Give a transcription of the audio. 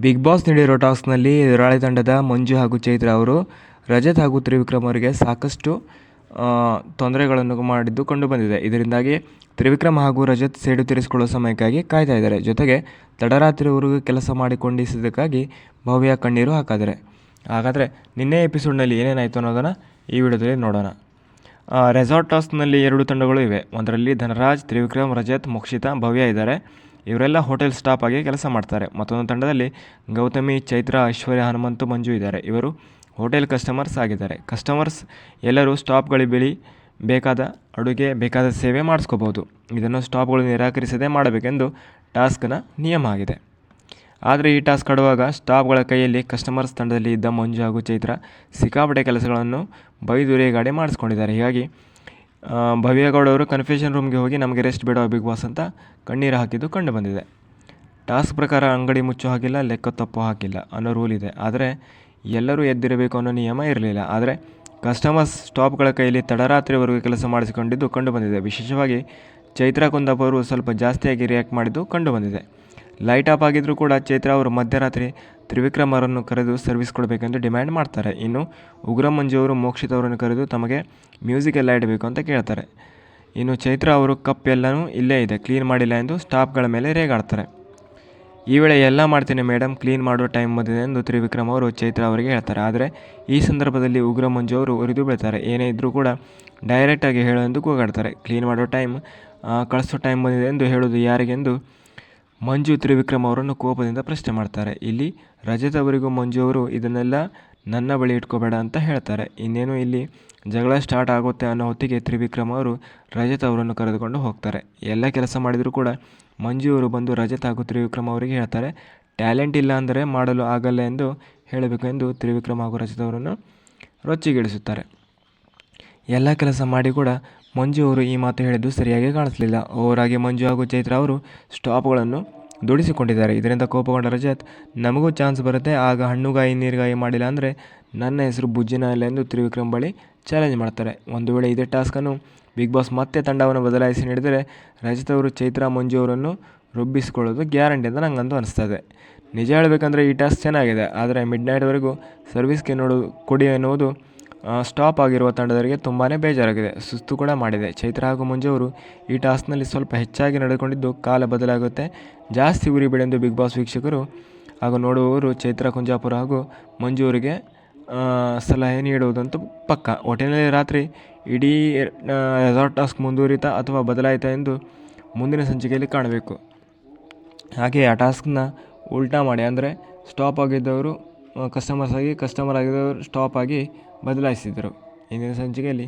Big boss ನೀಡಿರೋ ಟಾಸ್ಕ್ನಲ್ಲಿ ಎದುರಾಳಿ ತಂಡದ ಮಂಜು ಹಾಗೂ ಚೈತ್ರ ಅವರು ರಜತ್ ಹಾಗೂ ತ್ರಿವಿಕ್ರಮ್ ಅವರಿಗೆ ಸಾಕಷ್ಟು ತೊಂದರೆಗಳನ್ನು ಮಾಡಿದ್ದು ಕಂಡುಬಂದಿದೆ. ಇದರಿಂದಾಗಿ ತ್ರಿವಿಕ್ರಮ್ ಹಾಗೂ ರಜತ್ ಸೇಡು ತೀರಿಸಿಕೊಳ್ಳುವ ಸಮಯಕ್ಕಾಗಿ ಕಾಯ್ತಾ ಇದ್ದಾರೆ. ಜೊತೆಗೆ ತಡರಾತ್ರಿವರೆಗೂ ಕೆಲಸ ಮಾಡಿಕೊಂಡಿದ್ದಕ್ಕಾಗಿ ಭವ್ಯ ಕಣ್ಣೀರು ಹಾಕಿದ್ದಾರೆ. ಹಾಗಾದರೆ ನಿನ್ನೆ ಎಪಿಸೋಡ್ನಲ್ಲಿ ಏನೇನಾಯಿತು ಅನ್ನೋದನ್ನು ಈ ವಿಡಿಯೋದಲ್ಲಿ ನೋಡೋಣ. ರೆಸಾರ್ಟ್ ಟಾಸ್ಕ್ನಲ್ಲಿ 2 ತಂಡಗಳು ಇವೆ. ಒಂದರಲ್ಲಿ ಧನರಾಜ್, ತ್ರಿವಿಕ್ರಮ್, ರಜತ್, ಮೋಕ್ಷಿತಾ, ಭವ್ಯ ಇದ್ದಾರೆ. ಇವರೆಲ್ಲ ಹೋಟೆಲ್ ಸ್ಟಾಫ್ ಆಗಿ ಕೆಲಸ ಮಾಡ್ತಾರೆ. ಮತ್ತೊಂದು ತಂಡದಲ್ಲಿ ಗೌತಮಿ, ಚೈತ್ರ, ಐಶ್ವರ್ಯ, ಹನುಮಂತು, ಮಂಜು ಇದ್ದಾರೆ. ಇವರು ಹೋಟೆಲ್ ಕಸ್ಟಮರ್ಸ್ ಆಗಿದ್ದಾರೆ. ಕಸ್ಟಮರ್ಸ್ ಎಲ್ಲರೂ ಸ್ಟಾಫ್ಗಳಿಗೆ ಬೇಕಾದ ಅಡುಗೆ, ಬೇಕಾದ ಸೇವೆ ಮಾಡಿಸ್ಕೋಬೋದು. ಇದನ್ನು ಸ್ಟಾಫ್ಗಳು ನಿರಾಕರಿಸದೇ ಮಾಡಬೇಕೆಂದು ಟಾಸ್ಕ್ನ ನಿಯಮ ಆಗಿದೆ. ಆದರೆ ಈ ಟಾಸ್ಕ್ ಆಡುವಾಗ ಸ್ಟಾಫ್ಗಳ ಕೈಯಲ್ಲಿ ಕಸ್ಟಮರ್ಸ್ ತಂಡದಲ್ಲಿ ಇದ್ದ ಮಂಜು ಹಾಗೂ ಚೈತ್ರ ಸಿಕ್ಕಾಪಟ್ಟೆ ಕೆಲಸಗಳನ್ನು ಬೈದುರೇಗಾಡಿ ಮಾಡಿಸ್ಕೊಂಡಿದ್ದಾರೆ. ಹೀಗಾಗಿ ಭವ್ಯಗೌಡವರು ಕನ್ಫ್ಯೂಷನ್ ರೂಮ್ಗೆ ಹೋಗಿ ನಮಗೆ ರೆಸ್ಟ್ ಬೇಡ ಬಿಗ್ ಬಾಸ್ ಅಂತ ಕಣ್ಣೀರು ಹಾಕಿದ್ದು ಕಂಡು ಬಂದಿದೆ. ಟಾಸ್ಕ್ ಪ್ರಕಾರ ಅಂಗಡಿ ಮುಚ್ಚೋ ಹಾಕಿಲ್ಲ, ಲೆಕ್ಕ ತಪ್ಪೋ ಹಾಕಿಲ್ಲ ಅನ್ನೋ ರೂಲ್ ಇದೆ. ಆದರೆ ಎಲ್ಲರೂ ಎದ್ದಿರಬೇಕು ಅನ್ನೋ ನಿಯಮ ಇರಲಿಲ್ಲ. ಆದರೆ ಕಸ್ಟಮರ್ಸ್ ಸ್ಟಾಫ್ಗಳ ಕೈಯಲ್ಲಿ ತಡರಾತ್ರಿವರೆಗೂ ಕೆಲಸ ಮಾಡಿಸಿಕೊಂಡಿದ್ದು ಕಂಡು ಬಂದಿದೆ. ವಿಶೇಷವಾಗಿ ಚೈತ್ರ ಕುಂದಾಪ್ ಅವರು ಸ್ವಲ್ಪ ಜಾಸ್ತಿಯಾಗಿ ರಿಯಾಕ್ಟ್ ಮಾಡಿದ್ದು ಕಂಡು ಬಂದಿದೆ. ಲೈಟ್ ಆಫ್ ಆಗಿದ್ದರೂ ಕೂಡ ಚೈತ್ರ ಅವರು ಮಧ್ಯರಾತ್ರಿ ತ್ರಿವಿಕ್ರಮ್ ಅವರನ್ನು ಕರೆದು ಸರ್ವಿಸ್ ಕೊಡಬೇಕೆಂದು ಡಿಮ್ಯಾಂಡ್ ಮಾಡ್ತಾರೆ. ಇನ್ನು ಉಗ್ರ ಮಂಜು ಅವರು ಮೋಕ್ಷಿತ್ ಅವರನ್ನು ಕರೆದು ತಮಗೆ ಮ್ಯೂಸಿಕ್ ಎಲ್ಲ ಇಡಬೇಕು ಅಂತ ಕೇಳ್ತಾರೆ. ಇನ್ನು ಚೈತ್ರ ಅವರು ಕಪ್ ಎಲ್ಲನೂ ಇಲ್ಲೇ ಇದೆ, ಕ್ಲೀನ್ ಮಾಡಿಲ್ಲ ಎಂದು ಸ್ಟಾಫ್ಗಳ ಮೇಲೆ ರೇಗಾಡ್ತಾರೆ. ಈ ವೇಳೆ ಎಲ್ಲ ಮಾಡ್ತೀನಿ ಮೇಡಮ್, ಕ್ಲೀನ್ ಮಾಡೋ ಟೈಮ್ ಬಂದಿದೆ ಎಂದು ತ್ರಿವಿಕ್ರಮ್ ಅವರು ಚೈತ್ರ ಅವರಿಗೆ ಹೇಳ್ತಾರೆ. ಆದರೆ ಈ ಸಂದರ್ಭದಲ್ಲಿ ಉಗ್ರ ಮಂಜು ಅವರು ಉರಿದು ಬೀಳ್ತಾರೆ. ಏನೇ ಇದ್ದರೂ ಕೂಡ ಡೈರೆಕ್ಟಾಗಿ ಹೇಳೋ ಎಂದು ಕೂಗಾಡ್ತಾರೆ. ಕ್ಲೀನ್ ಮಾಡೋ ಟೈಮ್, ಕಳಿಸೋ ಟೈಮ್ ಬಂದಿದೆ ಎಂದು ಹೇಳೋದು ಯಾರಿಗೆಂದು ಮಂಜು ತ್ರಿವಿಕ್ರಮ್ ಅವರನ್ನು ಕೋಪದಿಂದ ಪ್ರಶ್ನೆ ಮಾಡ್ತಾರೆ. ಇಲ್ಲಿ ರಜತ್ ಅವರಿಗೂ ಮಂಜು ಅವರು ಇದನ್ನೆಲ್ಲ ನನ್ನ ಬಳಿ ಇಟ್ಕೋಬೇಡ ಅಂತ ಹೇಳ್ತಾರೆ. ಇನ್ನೇನು ಇಲ್ಲಿ ಜಗಳ ಸ್ಟಾರ್ಟ್ ಆಗುತ್ತೆ ಅನ್ನೋ ಹೊತ್ತಿಗೆ ತ್ರಿವಿಕ್ರಮ್ ಅವರು ರಜತ್ ಅವರನ್ನು ಕರೆದುಕೊಂಡು ಹೋಗ್ತಾರೆ. ಎಲ್ಲ ಕೆಲಸ ಮಾಡಿದರೂ ಕೂಡ ಮಂಜು ಅವರು ಬಂದು ರಜತ್ ಹಾಗೂ ತ್ರಿವಿಕ್ರಮ್ ಅವರಿಗೆ ಹೇಳ್ತಾರೆ, ಟ್ಯಾಲೆಂಟ್ ಇಲ್ಲ ಅಂದರೆ ಮಾಡಲು ಆಗಲ್ಲ ಎಂದು ಹೇಳಬೇಕು ಎಂದು ತ್ರಿವಿಕ್ರಮ್ ಹಾಗೂ ರಜತ್ ಅವರನ್ನು ರೊಚ್ಚಿಗೇಳಿಸುತ್ತಾರೆ. ಎಲ್ಲ ಕೆಲಸ ಮಾಡಿ ಕೂಡ ಮಂಜು ಅವರು ಈ ಮಾತು ಹೇಳಿದ್ದು ಸರಿಯಾಗಿ ಕಾಣಿಸಲಿಲ್ಲ. ಓವರಾಗಿ ಮಂಜು ಹಾಗೂ ಚೈತ್ರ ಅವರು ಸ್ಟಾಪ್ಗಳನ್ನು ದುಡಿಸಿಕೊಂಡಿದ್ದಾರೆ. ಇದರಿಂದ ಕೋಪಗೊಂಡ ರಜತ್, ನಮಗೂ ಚಾನ್ಸ್ ಬರುತ್ತೆ, ಆಗ ಹಣ್ಣುಗಾಯಿ ನೀರುಗಾಯಿ ಮಾಡಿಲ್ಲ ಅಂದರೆ ನನ್ನ ಹೆಸರು ಬುಜ್ಜಿನ ಇಲ್ಲ ಎಂದು ತ್ರಿವಿಕ್ರಮ್ ಬಳಿ ಚಾಲೆಂಜ್ ಮಾಡ್ತಾರೆ. ಒಂದು ವೇಳೆ ಇದೇ ಟಾಸ್ಕನ್ನು ಬಿಗ್ ಬಾಸ್ ಮತ್ತೆ ತಂಡವನ್ನು ಬದಲಾಯಿಸಿ ನೀಡಿದರೆ ರಜತ್ ಅವರು ಚೈತ್ರ, ಮಂಜು ಅವರನ್ನು ರುಬ್ಬಿಸಿಕೊಳ್ಳೋದು ಗ್ಯಾರಂಟಿ ಅಂತ ನನಗಂತೂ ಅನಿಸ್ತದೆ. ನಿಜ ಹೇಳಬೇಕಂದ್ರೆ ಈ ಟಾಸ್ಕ್ ಚೆನ್ನಾಗಿದೆ. ಆದರೆ ಮಿಡ್ ನೈಟ್ವರೆಗೂ ಸರ್ವಿಸ್ಗೆ ಕೊಡಿ ಎನ್ನುವುದು ಸ್ಟಾಪ್ ಆಗಿರುವ ತಂಡದವರಿಗೆ ತುಂಬಾ ಬೇಜಾರಾಗಿದೆ, ಸುಸ್ತು ಕೂಡ ಮಾಡಿದೆ. ಚೈತ್ರ ಹಾಗೂ ಮಂಜು ಅವರು ಈ ಟಾಸ್ಕ್ನಲ್ಲಿ ಸ್ವಲ್ಪ ಹೆಚ್ಚಾಗಿ ನಡೆದುಕೊಂಡಿದ್ದು ಕಾಲ ಬದಲಾಗುತ್ತೆ, ಜಾಸ್ತಿ ಉರಿಬೇಡೆಂದು ಬಿಗ್ ಬಾಸ್ ವೀಕ್ಷಕರು ಹಾಗೂ ನೋಡುವವರು ಚೈತ್ರ ಕುಂಜಾಪುರ ಹಾಗೂ ಮಂಜು ಅವರಿಗೆ ಸಲಹೆ ನೀಡುವುದಂತೂ ಪಕ್ಕ. ಒಟ್ಟಿನಲ್ಲಿ ರಾತ್ರಿ ಇಡೀ ರೆಸಾರ್ಟ್ ಟಾಸ್ಕ್ ಮುಂದುವರಿತಾ ಅಥವಾ ಬದಲಾಯಿತಾ ಎಂದು ಮುಂದಿನ ಸಂಚಿಕೆಯಲ್ಲಿ ಕಾಣಬೇಕು. ಹಾಗೆ ಆ ಟಾಸ್ಕ್ನ ಉಲ್ಟಾ ಮಾಡಿ, ಅಂದರೆ ಸ್ಟಾಪ್ ಆಗಿದ್ದವರು ಕಸ್ಟಮರ್ ಆಗಿದ್ದವರು ಸ್ಟಾಪ್ ಆಗಿ ಬದಲಾಯಿಸಿದರು. ಇಂದಿನ ಸಂಚಿಕೆಯಲ್ಲಿ